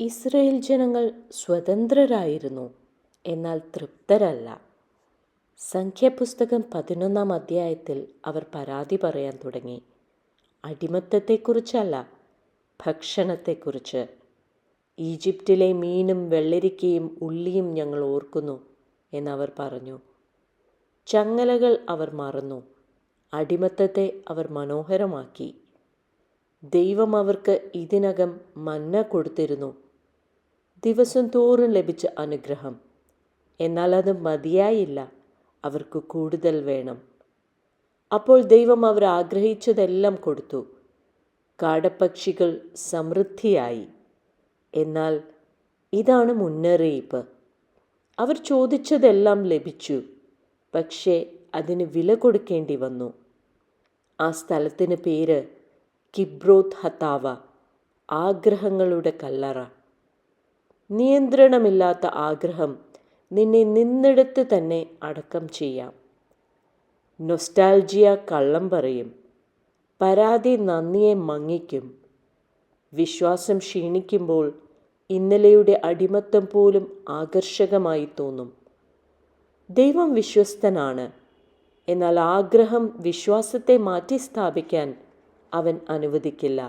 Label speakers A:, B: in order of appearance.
A: Israel ജനങ്ങൾ സ്വതന്ത്രരായിരുന്നു, എന്നാൽ തൃപ്തരല്ല. സംഖ്യാപുസ്തകം 11-ാം അധ്യായത്തിൽ അവർ പരാതി പറയാൻ തുടങ്ങി. അടിമത്തത്തെക്കുറിച്ചല്ല, ഭക്ഷണത്തെക്കുറിച്ച്. ഈജിപ്തിലെ മീനും വെള്ളരിക്കയും ഉള്ളിയും ഞങ്ങൾ ഓർക്കുന്നു എന്നവർ പറഞ്ഞു. ചങ്ങലകൾ അവർ മറന്നു, അടിമത്തത്തെ അവർ മനോഹരമാക്കി. ദൈവം അവർക്ക് ഇതിനകം മന്ന കൊടുത്തിരുന്നു, ദിവസം തോറും ലഭിച്ച അനുഗ്രഹം. എന്നാൽ അത് മതിയായില്ല, അവർക്ക് കൂടുതൽ വേണം. അപ്പോൾ ദൈവം അവർ ആഗ്രഹിച്ചതെല്ലാം കൊടുത്തു. കാടപ്പക്ഷികൾ സമൃദ്ധിയായി. എന്നാൽ ഇതാണ് മുന്നറിയിപ്പ്: അവർ ചോദിച്ചതെല്ലാം ലഭിച്ചു, പക്ഷേ അതിന് വില കൊടുക്കേണ്ടി വന്നു. ആ സ്ഥലത്തിന് പേര് കിബ്രോത്ത് ഹത്താവ, ആഗ്രഹങ്ങളുടെ കല്ലറ. നിയന്ത്രണമില്ലാത്ത ആഗ്രഹം നിന്നെ നിന്നിടത്ത് തന്നെ അടക്കം ചെയ്യാം. നൊസ്റ്റാൾജിയ കള്ളം പറയും, പരാതി നന്ദിയെ മങ്ങിക്കും. വിശ്വാസം ക്ഷീണിക്കുമ്പോൾ ഇന്നലെയുടെ അടിമത്തം പോലും ആകർഷകമായി തോന്നും. ദൈവം വിശ്വസ്തനാണ്, എന്നാൽ ആഗ്രഹം വിശ്വാസത്തെ മാറ്റി സ്ഥാപിക്കാൻ അവൻ അനുവദിക്കില്ല.